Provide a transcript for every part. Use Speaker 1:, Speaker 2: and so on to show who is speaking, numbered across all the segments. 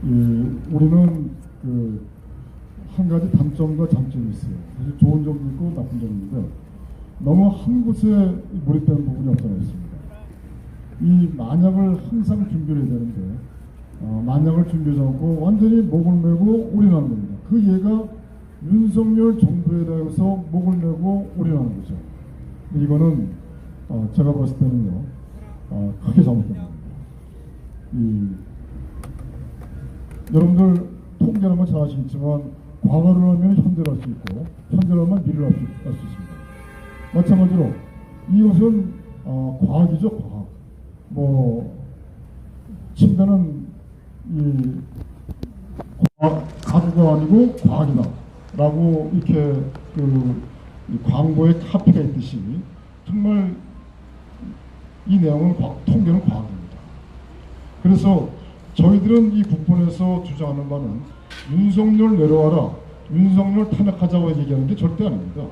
Speaker 1: 우리는 한 가지 단점과 장점이 있어요. 사실 좋은 점도 있고 나쁜 점도 있는데 너무 한 곳에 몰입되는 부분이 없잖아 있습니다. 이 만약을 항상 준비를 해야 되는데 만약을 준비하지 않고 완전히 목을 메고 올인하는 겁니다. 그 예가 윤석열 정부에 대해서 목을 메고 올인하는 거죠. 이거는 제가 봤을 때는요 크게 잘못된 겁니다. 여러분들 통계라는 건 잘 아시겠지만 과거를 하면 현재를 할 수 있고 현재를 하면 미래를 할 수 있습니다. 마찬가지로 이것은 과학이죠. 과학. 침대는 가구가 아니고 과학이다 라고 이렇게 이 광고에 카피가 있듯이 정말 이 내용은 통계는 과학입니다. 그래서 저희들은 이 국본에서 주장하는 바는 윤석열 내려와라, 윤석열 탄핵하자고 얘기하는 게 절대 아닙니다.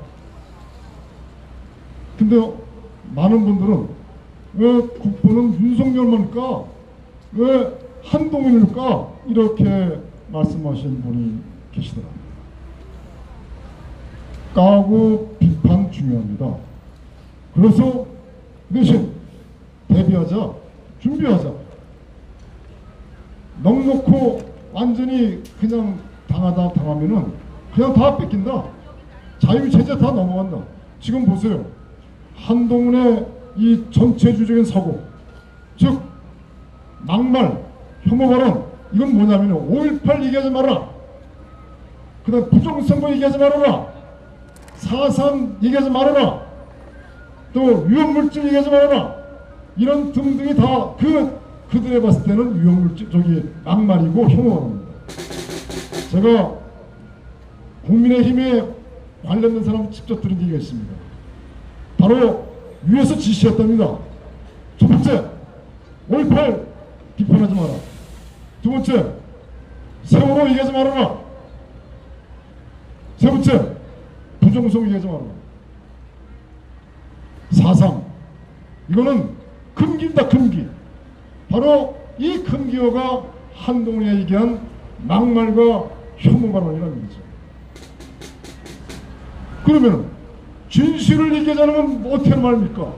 Speaker 1: 근데 많은 분들은 왜 국본은 윤석열만일까? 왜 한동훈일까? 이렇게 말씀하시는 분이 계시더라고요. 까고 비판 중요합니다. 그래서 대신 대비하자, 준비하자. 넉넉고 완전히 그냥 당하면은 그냥 다 뺏긴다. 자유체제 다 넘어간다. 지금 보세요. 한동훈의 이 전체주의적인 사고, 즉 막말, 혐오 발언, 이건 뭐냐면요 5.18 얘기하지 말아라. 그 다음 부정선거 얘기하지 말아라. 4.3 얘기하지 말아라. 또 위험물질 얘기하지 말아라. 이런 등등이 다 그들에 봤을 때는 위험물질, 막말이고 혐오입니다. 제가 국민의힘에 관련된 사람 직접 들은 얘기가 있습니다. 바로 위에서 지시했답니다. 첫 번째, 5.18 비판하지 마라. 두 번째, 세월호 얘기하지 말아라. 세 번째, 부정성 얘기하지 말아라. 4.3 이거는 금기입니다. 금기. 바로 이 금기어가 한동훈이 얘기한 막말과 혐오 발언이라는 거죠. 그러면 진실을 얘기하지 않으면 어떻게 하는 말입니까?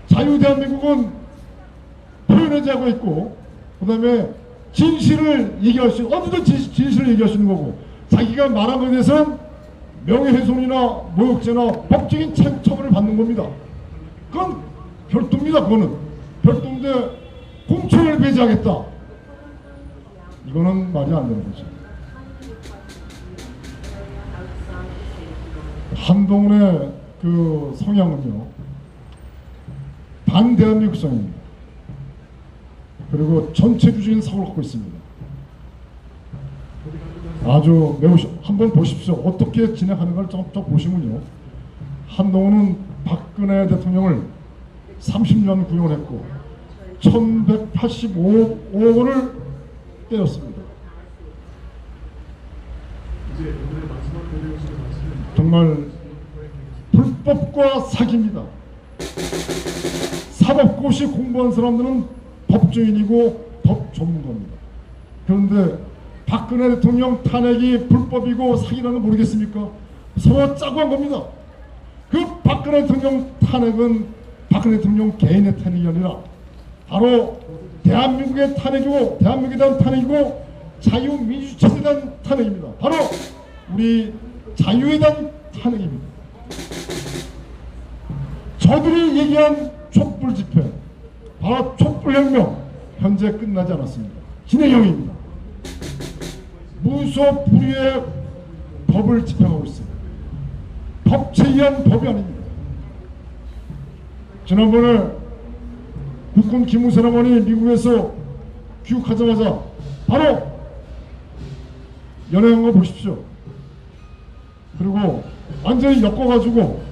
Speaker 1: 자유대한민국은 표현의 자유가 있고 그 다음에 진실을 얘기할 수 있는 어디든 진실을 얘기할 수 있는 거고 자기가 말한 것에 대해서는 명예훼손이나 모욕죄나 법적인 처벌을 받는 겁니다. 그건 별도입니다. 그거는 별도인데 공천을 배제하겠다. 이거는 말이 안 되는 거죠. 한동훈의 그 성향은요 반대한민국 성향입니다. 그리고 전체주의적인 사고를 갖고 있습니다. 아주 매우 한번 보십시오. 어떻게 진행하는가를 좀 보시면요 한동훈은 박근혜 대통령을 30년 구형을 했고 1185억 원을 떼었습니다. 정말 불법과 사기입니다. 사법고시 공부한 사람들은 법조인이고 법 전문가입니다. 그런데 박근혜 대통령 탄핵이 불법이고 사기라는 거 모르겠습니까? 서로 짜고 한 겁니다. 그 박근혜 대통령 탄핵은 박근혜 대통령 개인의 탄핵이 아니라 바로 대한민국의 탄핵이고 대한민국에 대한 탄핵이고 자유민주체제에 대한 탄핵입니다. 바로 우리 자유에 대한 탄핵입니다. 저들이 얘기한 촛불 집회, 바로 촛불혁명 현재 끝나지 않았습니다. 진행형입니다. 무소불위의 법을 집행하고 있습니다. 법치에 의한 법이 아닙니다. 지난번에 국군 기무사령관이 미국에서 귀국하자마자 바로 연행한 거 보십시오. 그리고 완전히 엮어가지고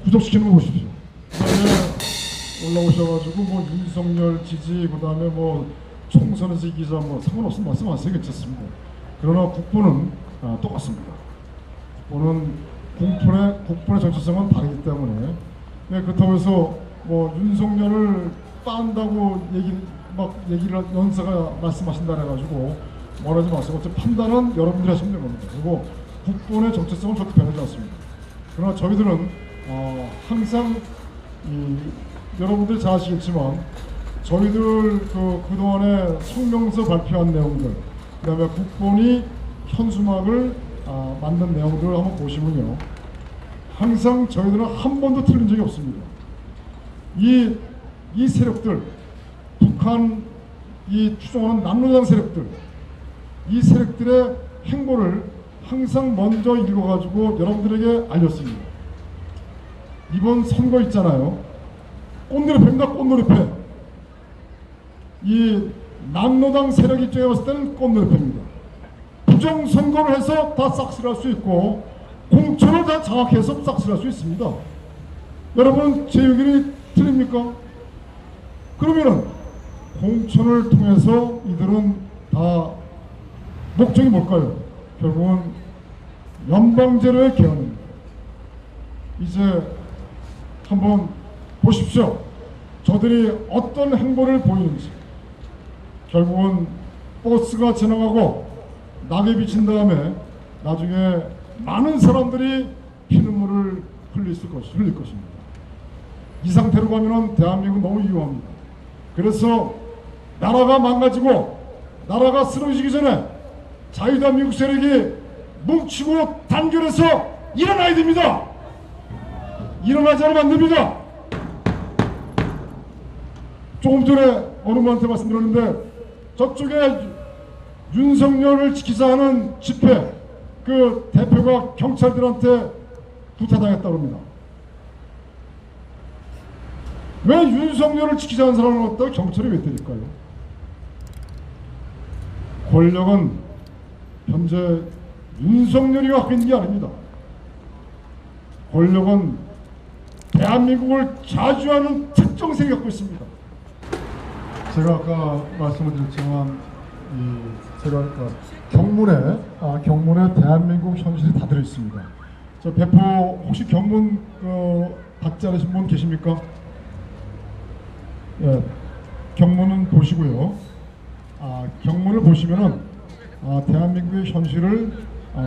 Speaker 1: 구속시키는 거 보십시오. 올라오셔가지고 윤석열 지지, 그 다음에 총선에서 이기자 상관없으면 말씀하세요. 괜찮습니다. 그러나 국보는 똑같습니다. 국보는 국본의 정체성은 다르기 때문에 그렇다고 해서 윤석열을 빤다고 막 얘기를 연사가 말씀하신다 해가지고 말하지 마세요. 어차피 판단은 여러분들이 하시면 되는 겁니다. 그리고 국본의 정체성은 절대 변하지 않습니다. 그러나 저희들은 항상 여러분들이 잘 아시겠지만 저희들 그동안에 성명서 발표한 내용들, 그 다음에 국본이 현수막을 만든 내용들을 한번 보시면요, 항상 저희들은 한 번도 틀린 적이 없습니다. 이 세력들, 북한 추종하는 남로당 세력들, 이 세력들의 행보를 항상 먼저 읽어가지고 여러분들에게 알렸습니다. 이번 선거 있잖아요. 꽃놀이패입니다. 꽃놀이패. 이 남로당 세력 입장에 봤을 때는 꽃놀이패입니다. 부정선거를 해서 다 싹쓸이할 수 있고 공천을 다 장악해서 싹쓸이할 수 있습니다. 여러분 제 의견이 틀립니까? 그러면은 공천을 통해서 이들은 다 목적이 뭘까요? 결국은 연방제로의 개헌입니다. 이제 한번 보십시오. 저들이 어떤 행보를 보이는지. 결국은 버스가 지나가고 낙엽이 진 다음에 나중에 많은 사람들이 피눈물을 흘릴 것입니다. 이 상태로 가면 대한민국은 너무 위험합니다. 그래서 나라가 망가지고 나라가 쓰러지기 전에 자유당 미국 세력이 뭉치고 단결해서 일어나야 됩니다. 일어나지 않으면 안 됩니다. 조금 전에 어느 분한테 말씀드렸는데 저쪽에 윤석열을 지키자 하는 집회 그 대표가 경찰들한테 구타당했다고 합니다. 왜 윤석열을 지키자 하는 사람을 갖다가 경찰이 왜 때릴까요? 권력은 현재 윤석열이 갖고 있는 게 아닙니다. 권력은 대한민국을 자주하는 특정세력이 갖고 있습니다. 제가 아까 말씀을 드렸지만 제가 아까 경문에 대한민국 현실이 다 들어있습니다. 저 배포 혹시 경문 받지 않으신 분 계십니까? 예, 경문은 보시고요. 경문을 보시면은 대한민국의 현실을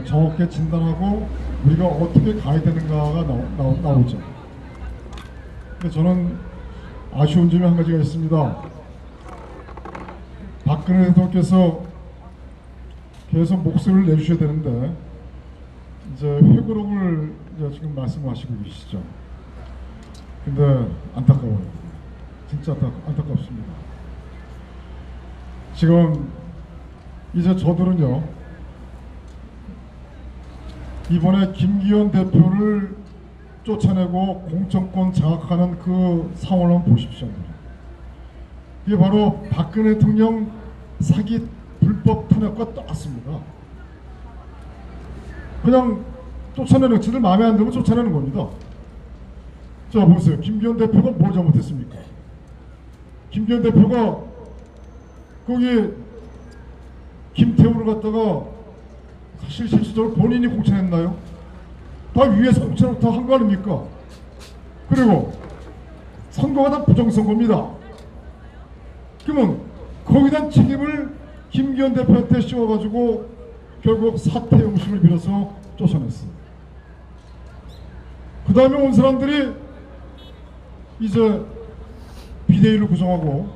Speaker 1: 정확하게 진단하고 우리가 어떻게 가야 되는가가 나오죠. 근데 저는 아쉬운 점이 한 가지가 있습니다. 박근혜 대통령께서 계속 목소리를 내주셔야 되는데 이제 회고록을 지금 말씀하시고 계시죠. 근데 안타까워요. 진짜 안타깝습니다. 지금 이제 저들은요, 이번에 김기현 대표를 쫓아내고 공천권 장악하는 그 상황을 한번 보십시오. 이게 바로 박근혜 대통령 사기 불법 탄핵과 똑같습니다. 그냥 쫓아내는, 지들 마음에 안 들면 쫓아내는 겁니다. 자, 보세요. 김기현 대표가 뭘 잘못했습니까? 김기현 대표가 거기 김태우를 갖다가 사실 실질적으로 본인이 공천했나요? 다 위에서 공천을 다 한 거 아닙니까? 그리고 선거가 다 부정선거입니다. 그러면 거기에 대한 책임을 김기현 대표한테 씌워가지고 결국 사퇴 용심을 빌어서 쫓아냈어요. 그 다음에 온 사람들이 이제 비대위를 구성하고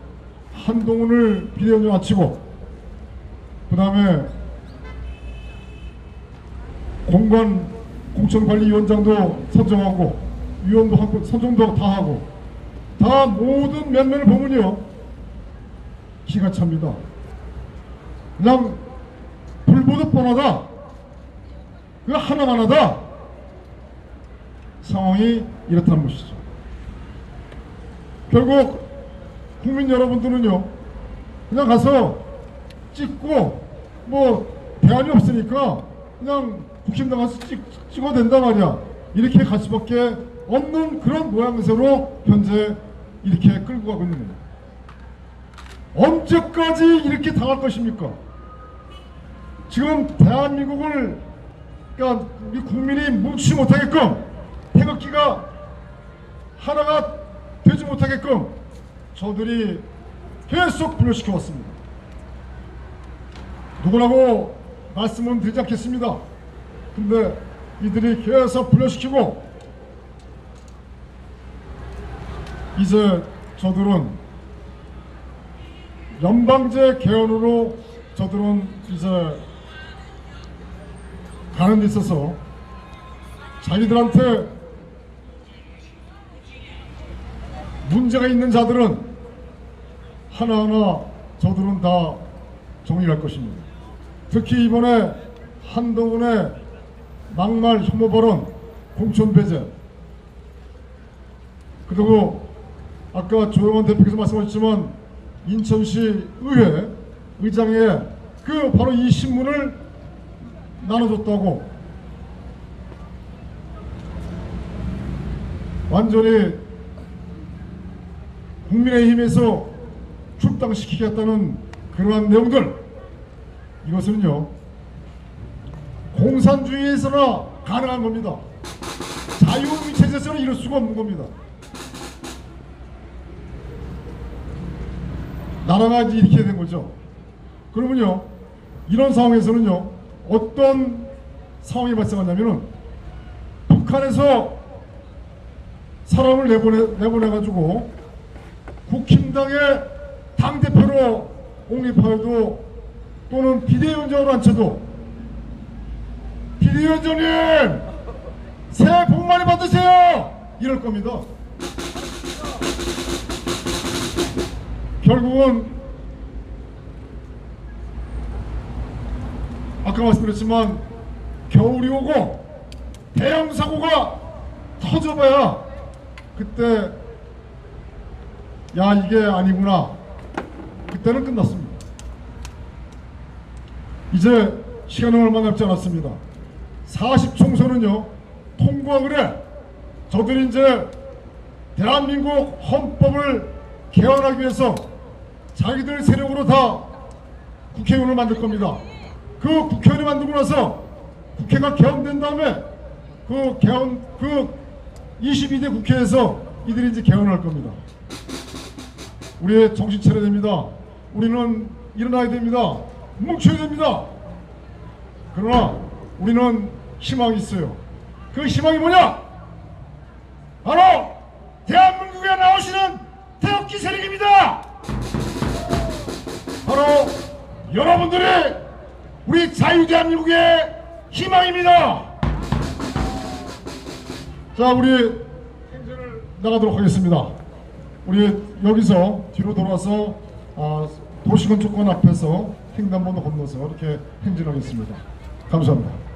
Speaker 1: 한동훈을 비대위원장 마치고 그 다음에 공천관리위원장도 선정하고 위원도 하고 선정도 다 하고 다 모든 면면을 보면요 기가 찹니다. 그냥 불보듯 뻔하다. 그 하나만 하다. 상황이 이렇다는 것이죠. 결국 국민 여러분들은요 그냥 가서 찍고 뭐 대안이 없으니까 그냥 국힘당 가서 찍어도 된단 말이야. 이렇게 갈 수밖에 없는 그런 모양새로 현재 이렇게 끌고 가고 있는 거예요. 언제까지 이렇게 당할 것입니까? 지금 대한민국을 그러니까 우리 국민이 뭉치지 못하게끔 태극기가 하나가 되지 못하게끔 저들이 계속 분열시켜 왔습니다. 누구라고 말씀은 드리지 않겠습니다. 근데 이들이 계속 분열시키고 이제 저들은 연방제 개헌으로 저들은 이제 가는 데 있어서 자기들한테 문제가 있는 자들은 하나하나 저들은 다 정리할 것입니다. 특히 이번에 한동훈의 막말 혐오 발언, 공천 배제, 그리고 아까 조영원 대표께서 말씀하셨지만 인천시 의회 의장에 그 바로 이 신문을 나눠줬다고 완전히 국민의힘에서 출당시키겠다는 그러한 내용들, 이것은요 공산주의에서나 가능한 겁니다. 자유민주체제에서는 이럴 수가 없는 겁니다. 나라가 이렇게 된 거죠. 그러면요 이런 상황에서는요 어떤 상황이 발생하냐면은 북한에서 사람을 내보내가지고 국힘당의 당대표로 옹립하여도 또는 비대위원장으로 앉혀도 비대위원장님 새해 복 많이 받으세요 이럴 겁니다. 결국은 아까 말씀드렸지만 겨울이 오고 대형 사고가 터져봐야 그때 야 이게 아니구나, 그때는 끝났습니다. 이제 시간은 얼마 남지 않았습니다. 40총선은요 통과를 해 저들이 이제 대한민국 헌법을 개헌하기 위해서 자기들 세력으로 다 국회의원을 만들 겁니다. 그 국회의원을 만들고 나서 국회가 개헌된 다음에 그 22대 국회에서 이들이 이제 개헌할 겁니다. 우리의 정신 차려야 됩니다. 우리는 일어나야 됩니다. 뭉쳐야 됩니다. 그러나 우리는 희망이 있어요. 그 희망이 뭐냐? 바로 대한민국에 나오시는 태극기 세력입니다. 바로 여러분들이 우리 자유대한민국의 희망입니다. 자, 우리 행진을 나가도록 하겠습니다. 우리 여기서 뒤로 돌아서 도시건축관 앞에서 횡단보도 건너서 이렇게 행진하겠습니다. 감사합니다.